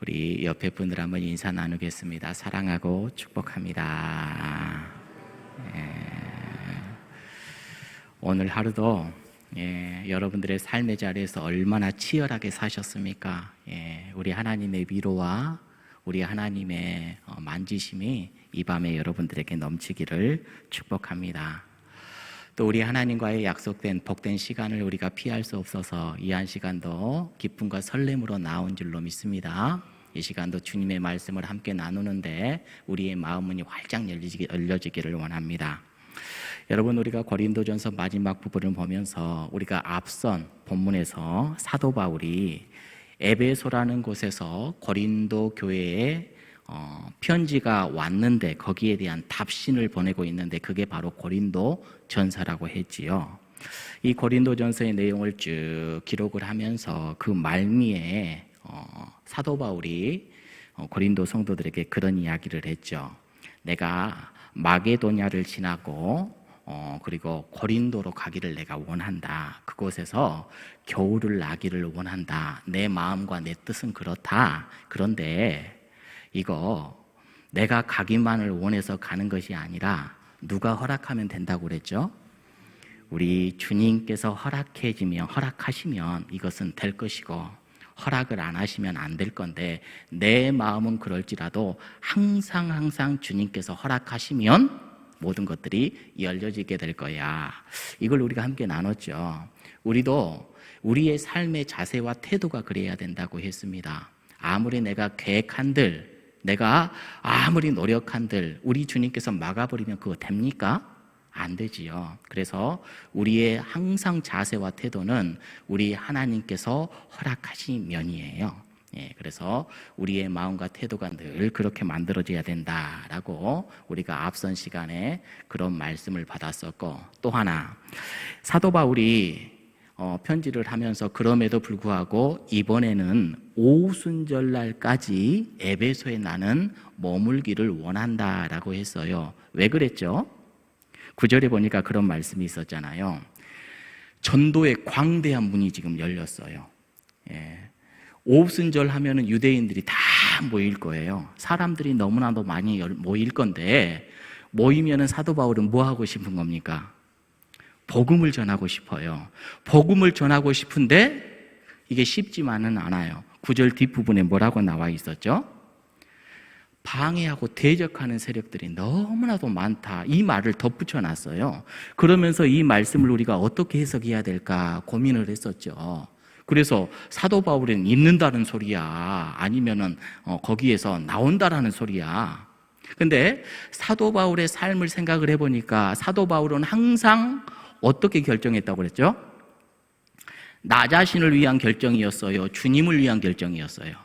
우리 옆에 분들 한번 인사 나누겠습니다. 사랑하고 축복합니다. 오늘 하루도 여러분들의 삶의 자리에서 얼마나 치열하게 사셨습니까? 우리 하나님의 위로와 우리 하나님의 만지심이 이 밤에 여러분들에게 넘치기를 축복합니다. 또 우리 하나님과의 약속된 복된 시간을 우리가 피할 수 없어서 이 한 시간도 기쁨과 설렘으로 나온 줄로 믿습니다. 이 시간도 주님의 말씀을 함께 나누는데 우리의 마음문이 활짝 열려지기를 원합니다. 여러분, 우리가 고린도전서 마지막 부분을 보면서 우리가 앞선 본문에서 사도 바울이 에베소라는 곳에서 고린도 교회에 편지가 왔는데 거기에 대한 답신을 보내고 있는데 그게 바로 고린도 전서라고 했지요. 이 고린도 전서의 내용을 쭉 기록을 하면서 그 말미에 사도 바울이 고린도 성도들에게 그런 이야기를 했죠. 내가 마게도냐를 지나고 그리고 고린도로 가기를 내가 원한다. 그곳에서 겨울을 나기를 원한다. 내 마음과 내 뜻은 그렇다. 그런데 이거 내가 가기만을 원해서 가는 것이 아니라 누가 허락하면 된다고 그랬죠? 우리 주님께서 허락하시면 이것은 될 것이고 허락을 안 하시면 안 될 건데 내 마음은 그럴지라도 항상 주님께서 허락하시면 모든 것들이 열려지게 될 거야. 이걸 우리가 함께 나눴죠. 우리도 우리의 삶의 자세와 태도가 그래야 된다고 했습니다. 아무리 내가 계획한들 내가 아무리 노력한들 우리 주님께서 막아버리면 그거 됩니까? 안 되지요. 그래서 우리의 항상 자세와 태도는 우리 하나님께서 허락하신 면이에요. 그래서 우리의 마음과 태도가 늘 그렇게 만들어져야 된다라고 우리가 앞선 시간에 그런 말씀을 받았었고, 또 하나 사도 바울이 편지를 하면서 그럼에도 불구하고 이번에는 오순절날까지 에베소에 나는 머물기를 원한다라고 했어요. 왜 그랬죠? 9절에 보니까 그런 말씀이 있었잖아요. 전도의 광대한 문이 지금 열렸어요. 오순절 하면은 유대인들이 다 모일 거예요. 사람들이 너무나도 많이 모일 건데 모이면은 사도 바울은 뭐 하고 싶은 겁니까? 복음을 전하고 싶어요. 복음을 전하고 싶은데 이게 쉽지만은 않아요. 9절 뒷부분에 뭐라고 나와 있었죠? 방해하고 대적하는 세력들이 너무나도 많다. 이 말을 덧붙여 놨어요. 그러면서 이 말씀을 우리가 어떻게 해석해야 될까 고민을 했었죠. 그래서 사도 바울은 있는다는 소리야? 아니면은 거기에서 나온다라는 소리야? 근데 사도 바울의 삶을 생각을 해보니까 사도 바울은 항상 어떻게 결정했다고 그랬죠? 나 자신을 위한 결정이었어요? 주님을 위한 결정이었어요?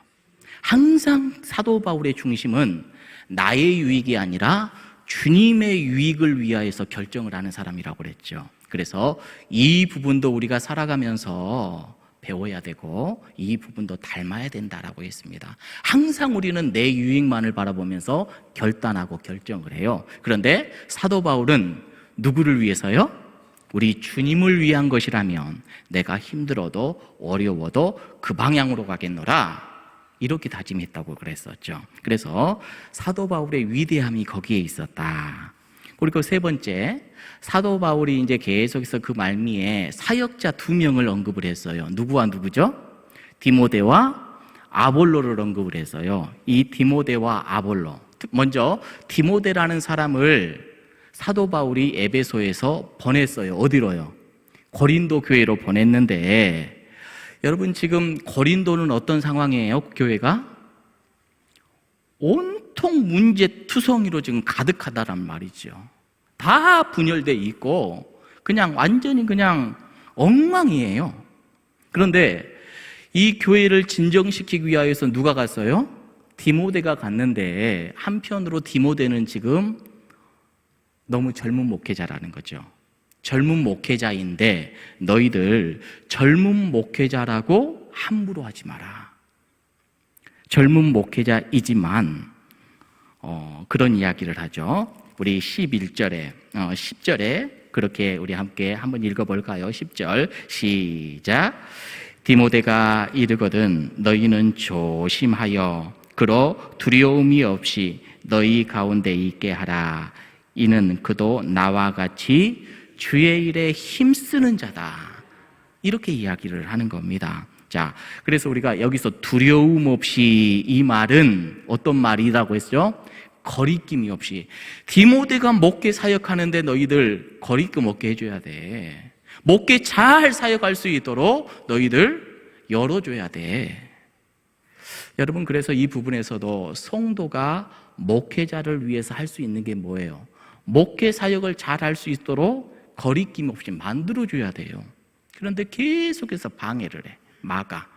항상 사도 바울의 중심은 나의 유익이 아니라 주님의 유익을 위하여서 결정을 하는 사람이라고 그랬죠. 그래서 이 부분도 우리가 살아가면서 배워야 되고 이 부분도 닮아야 된다라고 했습니다. 항상 우리는 내 유익만을 바라보면서 결단하고 결정을 해요. 그런데 사도 바울은 누구를 위해서요? 우리 주님을 위한 것이라면 내가 힘들어도 어려워도 그 방향으로 가겠노라, 이렇게 다짐했다고 그랬었죠. 그래서 사도 바울의 위대함이 거기에 있었다. 그리고 세 번째, 사도 바울이 이제 계속해서 그 말미에 사역자 2명을 언급을 했어요. 누구와 누구죠? 디모데와 아볼로를 언급을 했어요. 이 디모데와 아볼로, 먼저 디모데라는 사람을 사도 바울이 에베소에서 보냈어요. 어디로요? 고린도 교회로 보냈는데, 여러분 지금 고린도는 어떤 상황이에요? 교회가 온통 문제투성이로 지금 가득하다란 말이죠. 다 분열돼 있고 그냥 완전히 그냥 엉망이에요. 그런데 이 교회를 진정시키기 위하여서 누가 갔어요? 디모데가 갔는데 한편으로 디모데는 지금 너무 젊은 목회자라는 거죠. 젊은 목회자인데 너희들 젊은 목회자라고 함부로 하지 마라. 젊은 목회자이지만 그런 이야기를 하죠. 우리 11절에 10절에 그렇게 우리 함께 한번 읽어볼까요? 10절 시작. 디모데가 이르거든 너희는 조심하여 그로 두려움이 없이 너희 가운데 있게 하라. 이는 그도 나와 같이 주의 일에 힘쓰는 자다. 이렇게 이야기를 하는 겁니다. 자, 그래서 우리가 여기서 두려움 없이, 이 말은 어떤 말이라고 했죠? 거리낌이 없이. 디모데가 목회 사역하는데 너희들 거리낌 없게 해줘야 돼. 목회 잘 사역할 수 있도록 너희들 열어줘야 돼. 여러분, 그래서 이 부분에서도 성도가 목회자를 위해서 할 수 있는 게 뭐예요? 목회 사역을 잘 할 수 있도록 거리낌 없이 만들어줘야 돼요. 그런데 계속해서 방해를 해. 막아.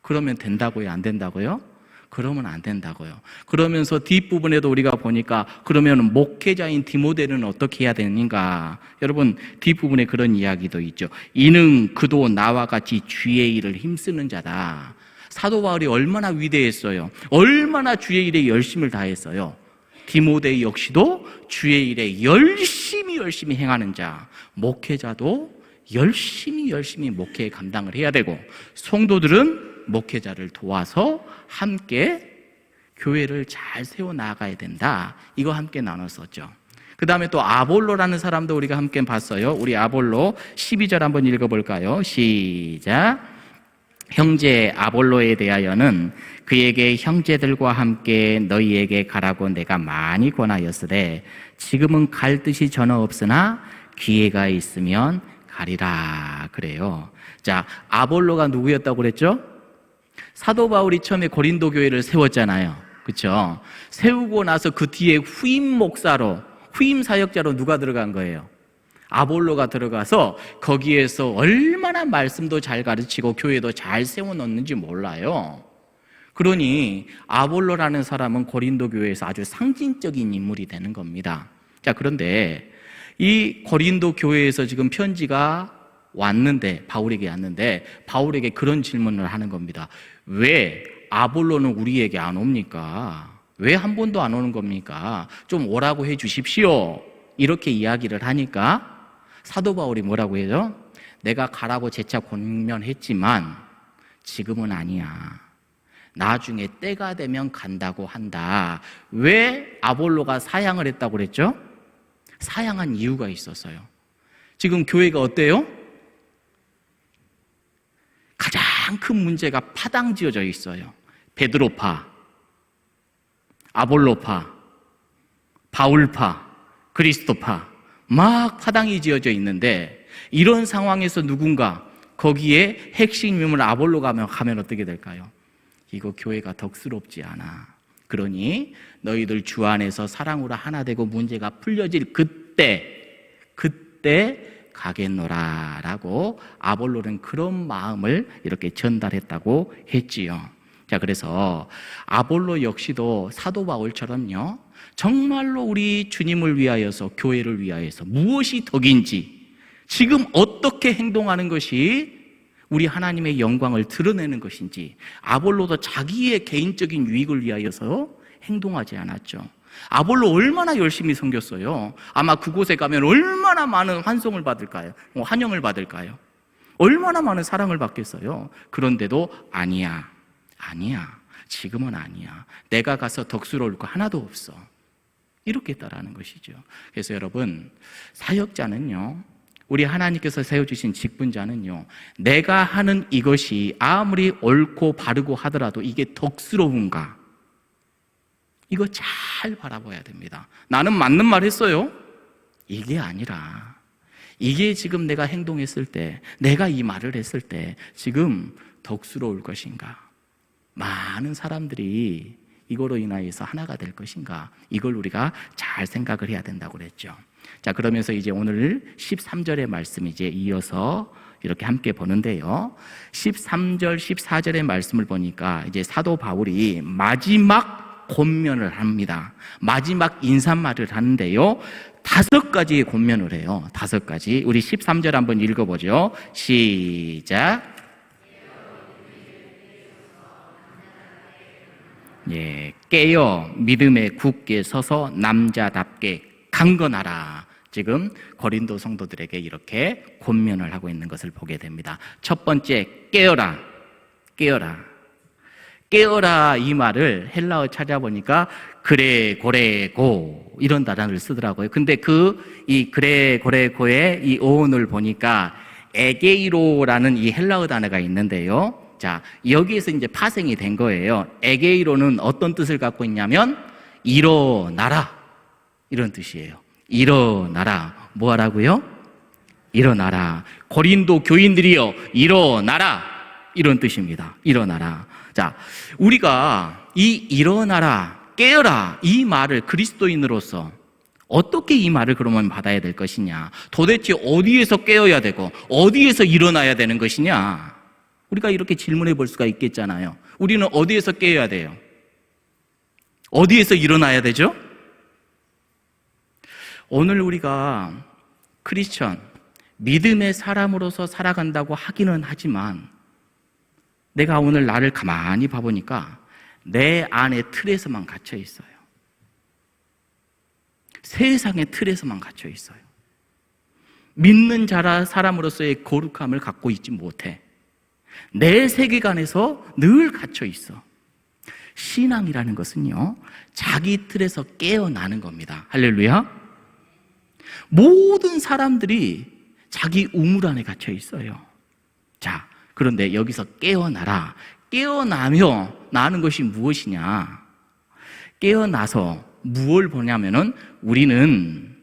그러면 된다고요? 안 된다고요? 그러면 안 된다고요. 그러면서 뒷부분에도 우리가 보니까 그러면 목회자인 디모데는 어떻게 해야 되는가? 여러분, 뒷부분에 그런 이야기도 있죠. 이는 그도 나와 같이 주의 일을 힘쓰는 자다. 사도 바울이 얼마나 위대했어요. 얼마나 주의 일에 열심을 다했어요. 디모데 역시도 주의 일에 열심히 행하는 자. 목회자도 열심히 목회 감당을 해야 되고, 성도들은 목회자를 도와서 함께 교회를 잘 세워나가야 된다. 이거 함께 나눴었죠. 그 다음에 또 아볼로라는 사람도 우리가 함께 봤어요. 우리 아볼로 12절 한번 읽어볼까요? 시작. 형제 아볼로에 대하여는 그에게 형제들과 함께 너희에게 가라고 내가 많이 권하였으되 지금은 갈 뜻이 전혀 없으나 기회가 있으면 가리라. 그래요. 자, 아볼로가 누구였다고 그랬죠? 사도 바울이 처음에 고린도 교회를 세웠잖아요. 그렇죠? 세우고 나서 그 뒤에 후임 목사로, 후임 사역자로 누가 들어간 거예요? 아볼로가 들어가서 거기에서 얼마나 말씀도 잘 가르치고 교회도 잘 세워놓는지 몰라요. 그러니 아볼로라는 사람은 고린도 교회에서 아주 상징적인 인물이 되는 겁니다. 자, 그런데 이 고린도 교회에서 지금 편지가 왔는데, 바울에게 왔는데, 바울에게 그런 질문을 하는 겁니다. 왜 아볼로는 우리에게 안 옵니까? 왜 한 번도 안 오는 겁니까? 좀 오라고 해 주십시오. 이렇게 이야기를 하니까 사도 바울이 뭐라고 해요? 내가 가라고 재차 권면했지만 지금은 아니야. 나중에 때가 되면 간다고 한다. 왜 아볼로가 사양을 했다고 그랬죠? 사양한 이유가 있었어요. 지금 교회가 어때요? 가장 큰 문제가 파당지어져 있어요. 베드로파, 아볼로파, 바울파, 그리스도파, 막 파당이 지어져 있는데, 이런 상황에서 누군가 거기에 핵심 인물 아볼로가 가면 어떻게 될까요? 이거 교회가 덕스럽지 않아. 그러니 너희들 주 안에서 사랑으로 하나 되고 문제가 풀려질 그때 가겠노라 라고 아볼로는 그런 마음을 이렇게 전달했다고 했지요. 자, 그래서 아볼로 역시도 사도 바울처럼요, 정말로 우리 주님을 위하여서, 교회를 위하여서 무엇이 덕인지, 지금 어떻게 행동하는 것이 우리 하나님의 영광을 드러내는 것인지, 아볼로도 자기의 개인적인 유익을 위하여서 행동하지 않았죠. 아볼로 얼마나 열심히 섬겼어요. 아마 그곳에 가면 얼마나 많은 환송을 받을까요? 환영을 받을까요? 얼마나 많은 사랑을 받겠어요. 그런데도 아니야, 지금은 아니야, 내가 가서 덕스러울 거 하나도 없어, 이렇게 따라하는 것이죠. 그래서 여러분, 사역자는요, 우리 하나님께서 세워주신 직분자는요, 내가 하는 이것이 아무리 옳고 바르고 하더라도 이게 덕스러운가, 이거 잘 바라봐야 됩니다. 나는 맞는 말 했어요? 이게 아니라, 이게 지금 내가 행동했을 때, 내가 이 말을 했을 때 지금 덕스러울 것인가, 많은 사람들이 이거로 인하여서 하나가 될 것인가, 이걸 우리가 잘 생각을 해야 된다고 그랬죠. 자, 그러면서 이제 오늘 13절의 말씀 이제 이어서 이렇게 함께 보는데요, 13절, 14절의 말씀을 보니까 이제 사도 바울이 마지막 권면을 합니다. 마지막 인사말을 하는데요, 5가지의 권면을 해요. 5가지. 우리 13절 한번 읽어보죠. 시작. 예, 깨어 믿음에 굳게 서서 남자답게 강건하라. 지금 고린도 성도들에게 이렇게 권면을 하고 있는 것을 보게 됩니다. 첫 번째, 깨어라. 깨어라. 깨어라 이 말을 헬라어 찾아보니까 그레고레고 이런 단어를 쓰더라고요. 근데 이 그레고레고의 이 어원을 보니까 에게이로라는 이 헬라어 단어가 있는데요. 자, 여기에서 이제 파생이 된 거예요. 에게이로는 어떤 뜻을 갖고 있냐면 일어나라 이런 뜻이에요. 일어나라. 뭐 하라고요? 일어나라. 고린도 교인들이여 일어나라 이런 뜻입니다. 일어나라. 자, 우리가 이 일어나라, 깨어라 이 말을 그리스도인으로서 어떻게 이 말을 그러면 받아야 될 것이냐? 도대체 어디에서 깨어야 되고 어디에서 일어나야 되는 것이냐? 우리가 이렇게 질문해 볼 수가 있겠잖아요. 우리는 어디에서 깨어야 돼요? 어디에서 일어나야 되죠? 오늘 우리가 크리스천, 믿음의 사람으로서 살아간다고 하기는 하지만 내가 오늘 나를 가만히 봐보니까 내 안의 틀에서만 갇혀 있어요. 세상의 틀에서만 갇혀 있어요. 믿는 사람으로서의 거룩함을 갖고 있지 못해. 내 세계관에서 늘 갇혀 있어. 신앙이라는 것은요, 자기 틀에서 깨어나는 겁니다. 할렐루야. 모든 사람들이 자기 우물 안에 갇혀 있어요. 자, 그런데 여기서 깨어나라. 깨어나며 나는 것이 무엇이냐? 깨어나서 무엇을 보냐면은 우리는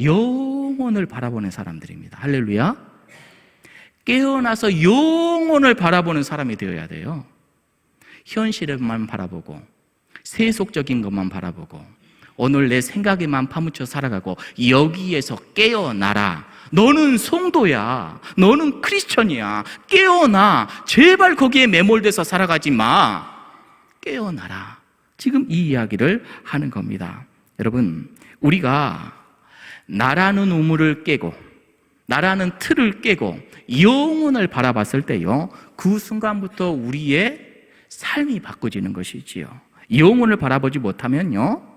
영혼을 바라보는 사람들입니다. 할렐루야. 깨어나서 영혼을 바라보는 사람이 되어야 돼요. 현실에만 바라보고 세속적인 것만 바라보고 오늘 내 생각에만 파묻혀 살아가고 여기에서 깨어나라. 너는 성도야. 너는 크리스천이야. 깨어나. 제발 거기에 매몰돼서 살아가지 마. 깨어나라. 지금 이 이야기를 하는 겁니다. 여러분, 우리가 나라는 우물을 깨고 나라는 틀을 깨고 영혼을 바라봤을 때요, 그 순간부터 우리의 삶이 바꿔지는 것이지요. 영혼을 바라보지 못하면요,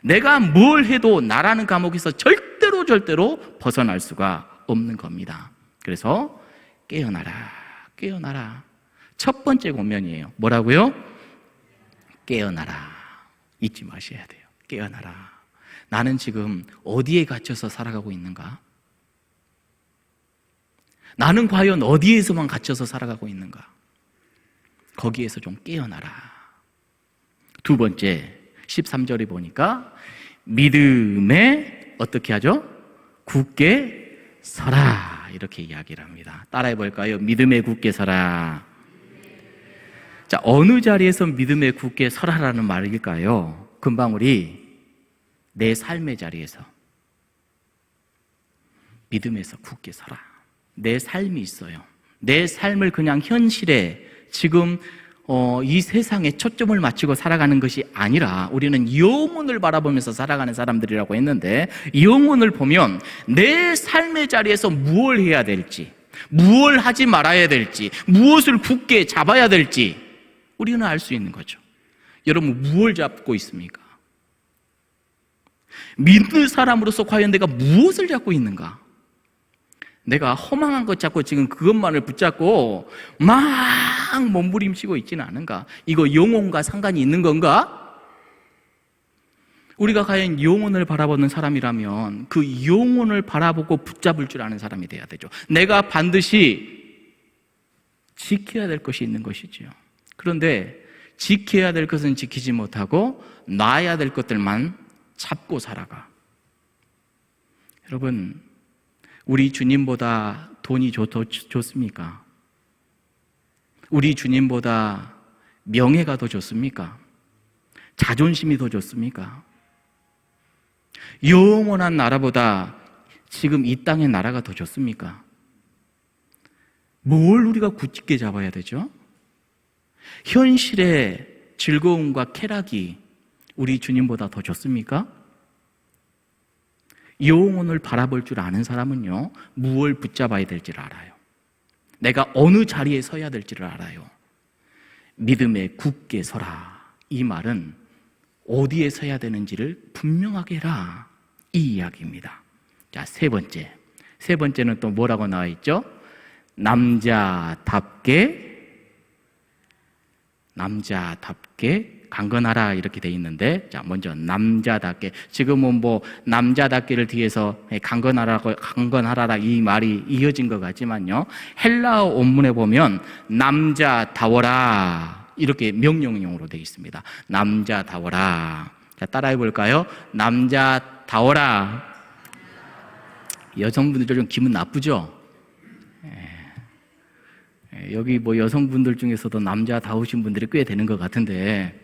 내가 뭘 해도 나라는 감옥에서 절대로 벗어날 수가 없는 겁니다. 그래서 깨어나라, 깨어나라. 첫 번째 권면이에요. 뭐라고요? 깨어나라. 잊지 마셔야 돼요. 깨어나라. 나는 지금 어디에 갇혀서 살아가고 있는가? 나는 과연 어디에서만 갇혀서 살아가고 있는가? 거기에서 좀 깨어나라. 두 번째, 13절에 보니까 믿음에 어떻게 하죠? 굳게 서라. 이렇게 이야기를 합니다. 따라해 볼까요? 믿음에 굳게 서라. 자, 어느 자리에서 믿음에 굳게 서라라는 말일까요? 금방 우리 내 삶의 자리에서 믿음에서 굳게 서라. 내 삶이 있어요. 내 삶을 그냥 현실에 지금 이 세상에 초점을 맞추고 살아가는 것이 아니라 우리는 영혼을 바라보면서 살아가는 사람들이라고 했는데, 영혼을 보면 내 삶의 자리에서 무엇을 해야 될지, 무엇을 하지 말아야 될지, 무엇을 굳게 잡아야 될지 우리는 알 수 있는 거죠. 여러분, 무엇을 잡고 있습니까? 믿는 사람으로서 과연 내가 무엇을 잡고 있는가? 내가 허망한 것 잡고 지금 그것만을 붙잡고 막 몸부림치고 있지는 않은가? 이거 영혼과 상관이 있는 건가? 우리가 과연 영혼을 바라보는 사람이라면 그 영혼을 바라보고 붙잡을 줄 아는 사람이 돼야 되죠. 내가 반드시 지켜야 될 것이 있는 것이죠. 그런데 지켜야 될 것은 지키지 못하고 놔야 될 것들만 잡고 살아가. 여러분, 우리 주님보다 돈이 좋습니까? 우리 주님보다 명예가 더 좋습니까? 자존심이 더 좋습니까? 영원한 나라보다 지금 이 땅의 나라가 더 좋습니까? 뭘 우리가 굳게 잡아야 되죠? 현실의 즐거움과 쾌락이 우리 주님보다 더 좋습니까? 영혼을 바라볼 줄 아는 사람은요, 무엇을 붙잡아야 될지를 알아요. 내가 어느 자리에 서야 될지를 알아요. 믿음에 굳게 서라. 이 말은 어디에 서야 되는지를 분명하게 해라. 이 이야기입니다. 자, 세 번째는 또 뭐라고 나와 있죠? 남자답게 강건하라 이렇게 돼 있는데, 자, 먼저 남자답게. 지금은 뭐 남자답게를 뒤에서 강건하라 이 말이 이어진 것 같지만요, 헬라어 원문에 보면 남자다워라 이렇게 명령형으로 되어 있습니다. 남자다워라. 자, 따라해 볼까요? 남자다워라. 여성분들 좀 기분 나쁘죠? 여기 뭐 여성분들 중에서도 남자다우신 분들이 꽤 되는 것 같은데,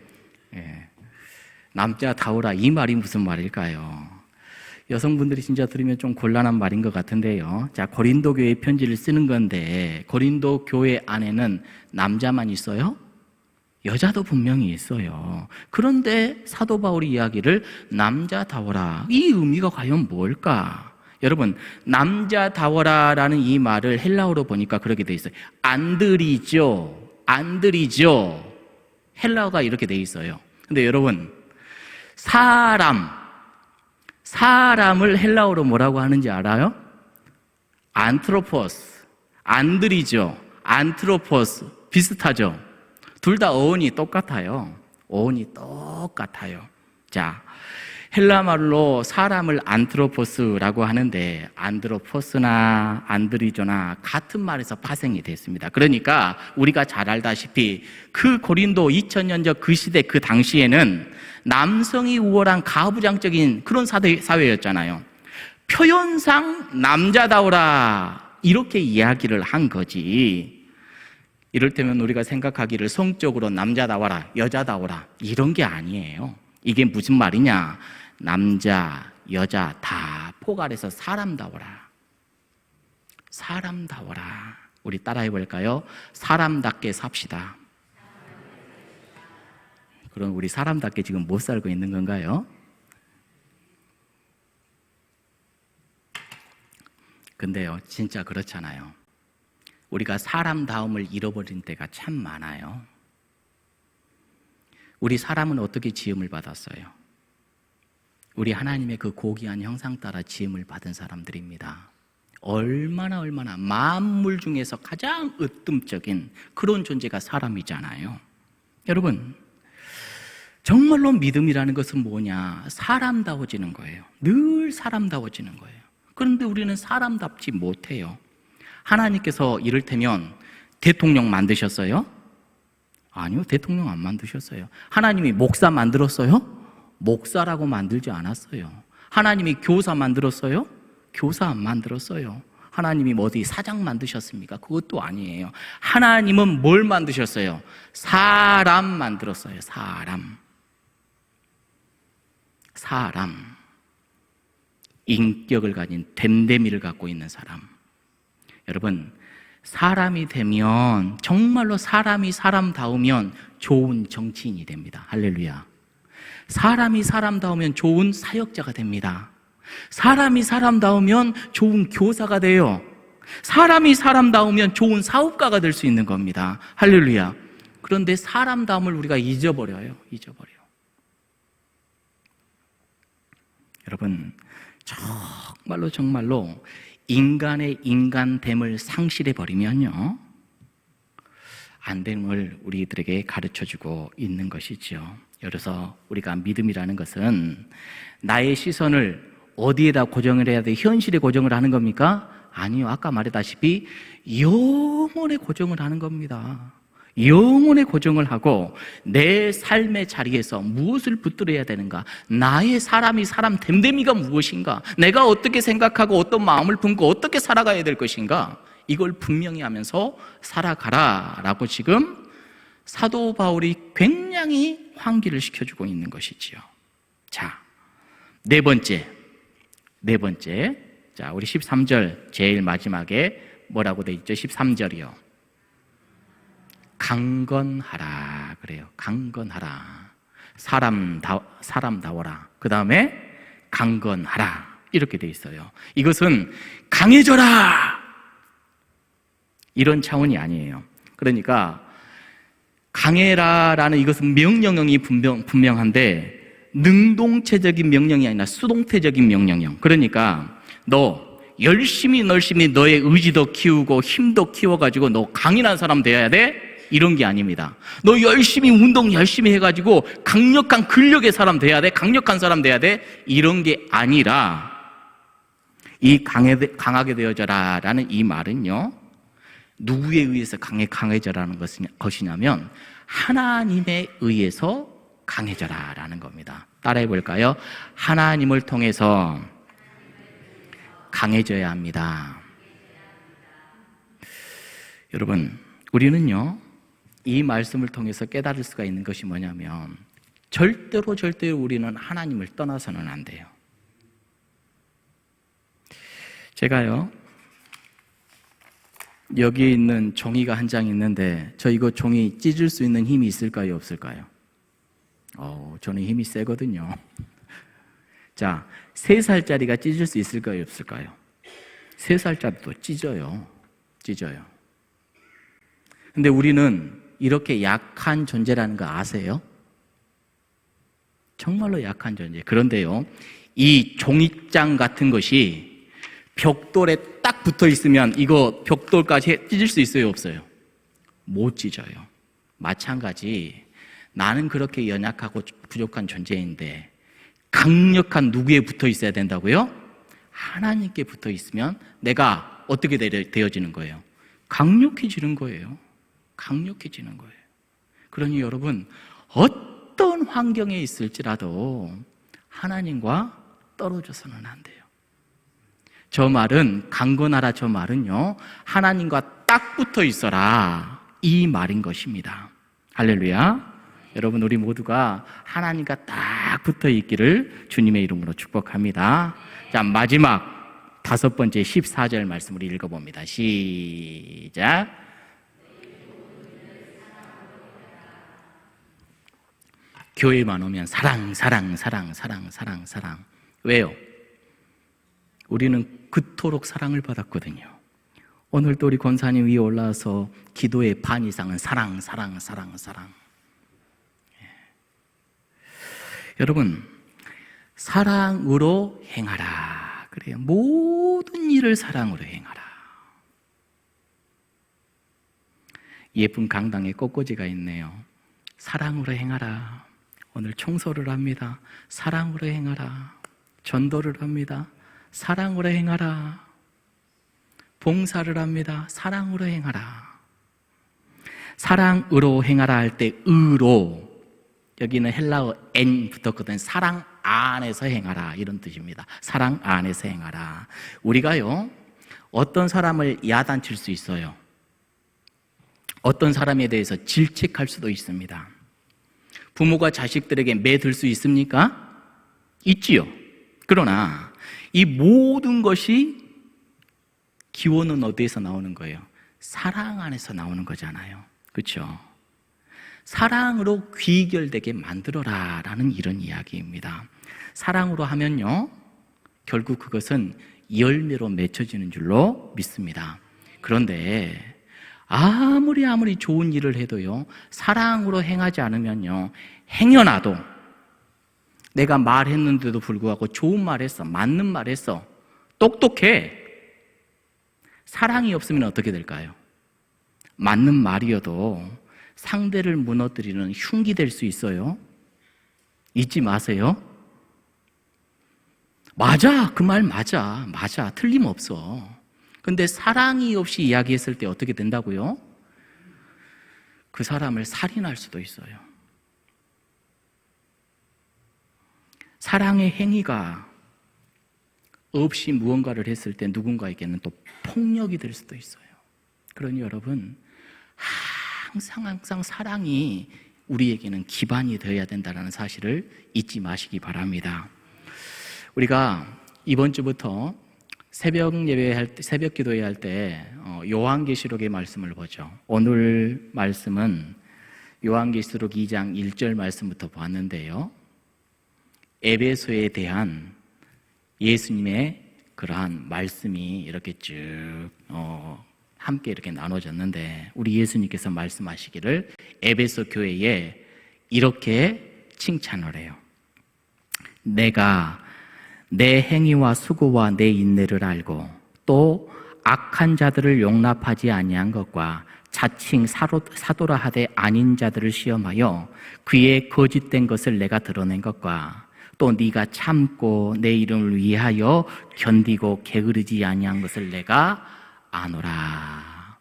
남자다우라 이 말이 무슨 말일까요? 여성분들이 진짜 들으면 좀 곤란한 말인 것 같은데요. 자, 고린도 교회 편지를 쓰는 건데, 고린도 교회 안에는 남자만 있어요? 여자도 분명히 있어요. 그런데 사도 바울이 이야기를 남자다워라, 이 의미가 과연 뭘까? 여러분, 남자다워라라는 이 말을 헬라어로 보니까 그렇게 돼 있어요. 안드리죠. 헬라어가 이렇게 돼 있어요. 근데 여러분, 사람을 헬라어로 뭐라고 하는지 알아요? 안트로포스. 안드리죠. 안트로포스. 비슷하죠. 둘 다 어원이 똑같아요. 자, 헬라 말로 사람을 안트로포스라고 하는데, 안드로포스나 안드리조나 같은 말에서 파생이 됐습니다. 그러니까 우리가 잘 알다시피 그 고린도 2000년 전 그 시대, 그 당시에는 남성이 우월한 가부장적인 그런 사회였잖아요. 표현상 남자다워라 이렇게 이야기를 한 거지, 이를테면 우리가 생각하기를 성적으로 남자다워라, 여자다워라 이런 게 아니에요. 이게 무슨 말이냐? 남자, 여자 다 포괄해서 사람다워라. 우리 따라해 볼까요? 사람답게 삽시다. 그럼 우리 사람답게 지금 못 살고 있는 건가요? 근데요, 진짜 그렇잖아요. 우리가 사람다움을 잃어버린 때가 참 많아요. 우리 사람은 어떻게 지음을 받았어요? 우리 하나님의 그 고귀한 형상 따라 지음을 받은 사람들입니다. 얼마나 만물 중에서 가장 으뜸적인 그런 존재가 사람이잖아요. 여러분, 정말로 믿음이라는 것은 뭐냐? 사람다워지는 거예요. 늘 사람다워지는 거예요. 그런데 우리는 사람답지 못해요. 하나님께서 이를테면 대통령 만드셨어요? 아니요, 대통령 안 만드셨어요. 하나님이 목사 만들었어요? 목사라고 만들지 않았어요. 하나님이 교사 만들었어요? 교사 안 만들었어요. 하나님이 어디 사장 만드셨습니까? 그것도 아니에요. 하나님은 뭘 만드셨어요? 사람 만들었어요. 사람. 인격을 가진 됨됨이를 갖고 있는 사람. 여러분, 사람이 되면, 정말로 사람이 사람다우면 좋은 정치인이 됩니다. 할렐루야. 사람이 사람다우면 좋은 사역자가 됩니다. 사람이 사람다우면 좋은 교사가 돼요. 사람이 사람다우면 좋은 사업가가 될 수 있는 겁니다. 할렐루야. 그런데 사람다움을 우리가 잊어버려요. 여러분, 정말로 인간의 인간됨을 상실해버리면요, 안 됨을 우리들에게 가르쳐주고 있는 것이죠. 그래서 우리가 믿음이라는 것은 나의 시선을 어디에다 고정을 해야 돼? 현실에 고정을 하는 겁니까? 아니요. 아까 말했다시피 영혼에 고정을 하는 겁니다. 영혼에 고정을 하고 내 삶의 자리에서 무엇을 붙들어야 되는가? 나의 사람 됨됨이가 무엇인가? 내가 어떻게 생각하고 어떤 마음을 품고 어떻게 살아가야 될 것인가? 이걸 분명히 하면서 살아가라라고 지금 사도 바울이 굉장히 환기를 시켜주고 있는 것이지요. 자, 네 번째. 자, 우리 13절 제일 마지막에 뭐라고 돼 있죠? 13절이요. 강건하라 그래요. 강건하라. 사람다워라. 그 다음에 강건하라. 이렇게 돼 있어요. 이것은 강해져라! 이런 차원이 아니에요. 그러니까 강해라라는 이것은 명령형이 분명한데 능동체적인 명령이 아니라 수동태적인 명령형. 그러니까 너 열심히 너의 의지도 키우고 힘도 키워가지고 너 강인한 사람 되어야 돼? 이런 게 아닙니다. 너 열심히 운동 열심히 해가지고 강력한 근력의 사람 돼야 돼? 강력한 사람 돼야 돼? 이런 게 아니라 이 강하게 되어져라 라는 이 말은요, 누구에 의해서 강해져라는 것이냐면 하나님에 의해서 강해져라 라는 겁니다. 따라해 볼까요? 하나님을 통해서 강해져야 합니다. 여러분, 우리는요, 이 말씀을 통해서 깨달을 수가 있는 것이 뭐냐면 절대로 우리는 하나님을 떠나서는 안 돼요. 제가요, 여기 있는 종이가 한 장 있는데 저 이거 종이 찢을 수 있는 힘이 있을까요, 없을까요? 저는 힘이 세거든요. 자, 3살짜리가 찢을 수 있을까요, 없을까요? 3살짜리도 찢어요. 근데 우리는 이렇게 약한 존재라는 거 아세요? 정말로 약한 존재. 그런데요, 이 종이장 같은 것이 벽돌에 딱 붙어 있으면 이거 벽돌까지 찢을 수 있어요, 없어요? 못 찢어요. 마찬가지, 나는 그렇게 연약하고 부족한 존재인데 강력한 누구에 붙어 있어야 된다고요? 하나님께 붙어 있으면 내가 어떻게 되어지는 거예요? 강력해지는 거예요. 그러니 여러분, 어떤 환경에 있을지라도 하나님과 떨어져서는 안 돼요. 저 말은, 강건하라 저 말은요, 하나님과 딱 붙어 있어라 이 말인 것입니다. 할렐루야. 여러분, 우리 모두가 하나님과 딱 붙어 있기를 주님의 이름으로 축복합니다. 자, 마지막 5번째 14절 말씀을 읽어봅니다. 시작. 교회만 오면 사랑. 왜요? 우리는 그토록 사랑을 받았거든요. 오늘도 우리 권사님 위에 올라와서 기도의 반 이상은 사랑. 여러분, 사랑으로 행하라. 그래요. 모든 일을 사랑으로 행하라. 예쁜 강당에 꽃꽂이가 있네요. 사랑으로 행하라. 오늘 청소를 합니다. 사랑으로 행하라. 전도를 합니다. 사랑으로 행하라. 봉사를 합니다. 사랑으로 행하라. 사랑으로 행하라 할 때 의로, 여기는 헬라어 N 붙었거든. 사랑 안에서 행하라 이런 뜻입니다. 사랑 안에서 행하라. 우리가요, 어떤 사람을 야단칠 수 있어요. 어떤 사람에 대해서 질책할 수도 있습니다. 부모가 자식들에게 매들 수 있습니까? 있지요. 그러나 이 모든 것이 기원은 어디에서 나오는 거예요? 사랑 안에서 나오는 거잖아요. 그렇죠? 사랑으로 귀결되게 만들어라 라는 이런 이야기입니다. 사랑으로 하면요, 결국 그것은 열매로 맺혀지는 줄로 믿습니다. 그런데 아무리 좋은 일을 해도요, 사랑으로 행하지 않으면요, 행여나도 내가 말했는데도 불구하고 좋은 말 했어, 맞는 말 했어, 똑똑해, 사랑이 없으면 어떻게 될까요? 맞는 말이어도 상대를 무너뜨리는 흉기 될 수 있어요. 잊지 마세요. 맞아, 그 말 맞아, 틀림없어. 근데 사랑이 없이 이야기했을 때 어떻게 된다고요? 그 사람을 살인할 수도 있어요. 사랑의 행위가 없이 무언가를 했을 때 누군가에게는 또 폭력이 될 수도 있어요. 그러니 여러분, 항상 사랑이 우리에게는 기반이 되어야 된다는 사실을 잊지 마시기 바랍니다. 우리가 이번 주부터 새벽 기도회 할 때 요한계시록의 말씀을 보죠. 오늘 말씀은 요한계시록 2장 1절 말씀부터 보았는데요, 에베소에 대한 예수님의 그러한 말씀이 이렇게 쭉 함께 이렇게 나눠졌는데, 우리 예수님께서 말씀하시기를 에베소 교회에 이렇게 칭찬을 해요. 내가 내 행위와 수고와 내 인내를 알고 또 악한 자들을 용납하지 아니한 것과 자칭 사도라 하되 아닌 자들을 시험하여 그의 거짓된 것을 내가 드러낸 것과 또 네가 참고 내 이름을 위하여 견디고 게으르지 아니한 것을 내가 아노라.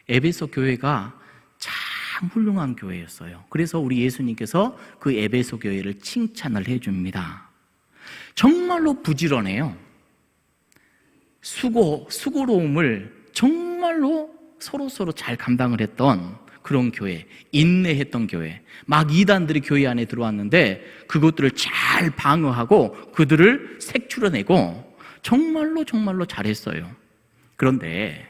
에베소 교회가 참 훌륭한 교회였어요. 그래서 우리 예수님께서 그 에베소 교회를 칭찬을 해줍니다. 정말로 부지런해요. 수고로움을 정말로 서로 잘 감당을 했던 그런 교회, 인내했던 교회. 막 이단들이 교회 안에 들어왔는데 그것들을 잘 방어하고 그들을 색출해내고 정말로 잘했어요. 그런데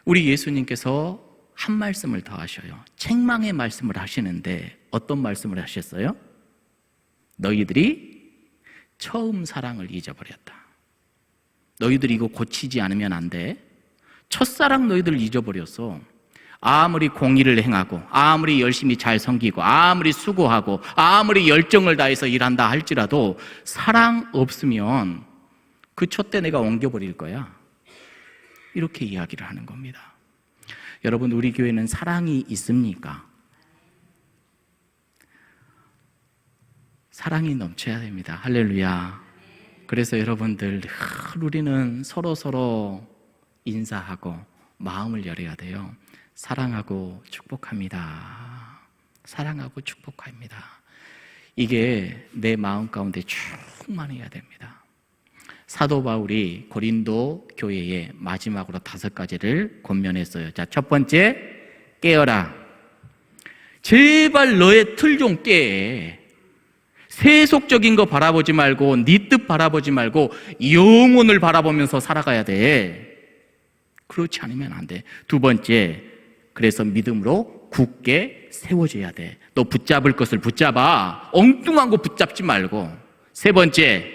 우리 예수님께서 한 말씀을 더 하셔요. 책망의 말씀을 하시는데 어떤 말씀을 하셨어요? 너희들이 처음 사랑을 잊어버렸다. 너희들이 이거 고치지 않으면 안 돼. 첫사랑 너희들 잊어버렸어. 아무리 공의를 행하고 아무리 열심히 잘 섬기고 아무리 수고하고 아무리 열정을 다해서 일한다 할지라도 사랑 없으면 그 촛대 내가 옮겨버릴 거야. 이렇게 이야기를 하는 겁니다. 여러분, 우리 교회는 사랑이 있습니까? 사랑이 넘쳐야 됩니다. 할렐루야. 그래서 여러분들, 우리는 서로 인사하고 마음을 열어야 돼요. 사랑하고 축복합니다. 사랑하고 축복합니다. 이게 내 마음 가운데 충만해야 됩니다. 사도 바울이 고린도 교회에 마지막으로 5가지를 권면했어요. 자, 첫 번째, 깨어라. 제발 너의 틀 좀 깨. 세속적인 거 바라보지 말고 네 뜻 바라보지 말고 영혼을 바라보면서 살아가야 돼. 그렇지 않으면 안 돼. 두 번째, 그래서 믿음으로 굳게 세워져야 돼. 너 붙잡을 것을 붙잡아. 엉뚱한 거 붙잡지 말고. 세 번째,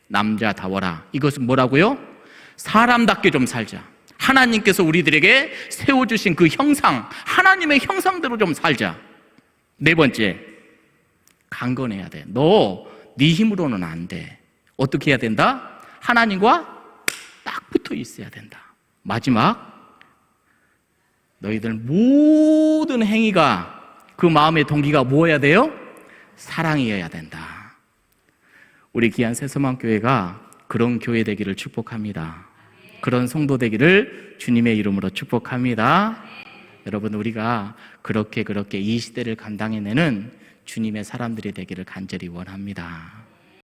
남자다워라. 이것은 뭐라고요? 사람답게 좀 살자. 하나님께서 우리들에게 세워주신 그 형상, 하나님의 형상대로 좀 살자. 네 번째, 강건해야 돼. 너 네 힘으로는 안 돼. 어떻게 해야 된다? 하나님과 딱 붙어 있어야 된다. 마지막, 너희들 모든 행위가 그 마음의 동기가 뭐여야 돼요? 사랑이어야 된다. 우리 귀한 새소망교회가 그런 교회 되기를 축복합니다. 그런 성도 되기를 주님의 이름으로 축복합니다. 여러분, 우리가 그렇게 이 시대를 감당해내는 주님의 사람들이 되기를 간절히 원합니다.